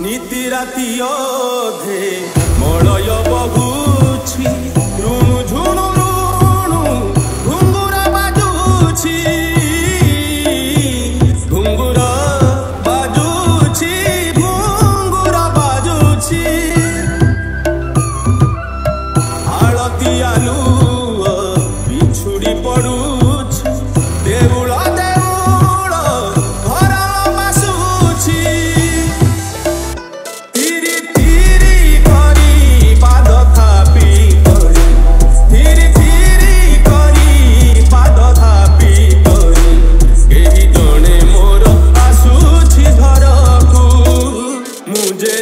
नीति राति अधे मलय बहुछि ऋणु झुणु ऋणु घुंगुर बाजुछि घुंगुर बाजुछि घुंगुर बाजुछि आळती आलुओ बिछुड़ी पड़ुछि देउळ देउळ घर बासुछि तिरी तिरी करी पाद थापी करी तिरी तिरी करी पाद थापी करी केही जणे मोर आसुछि घरकू मुझे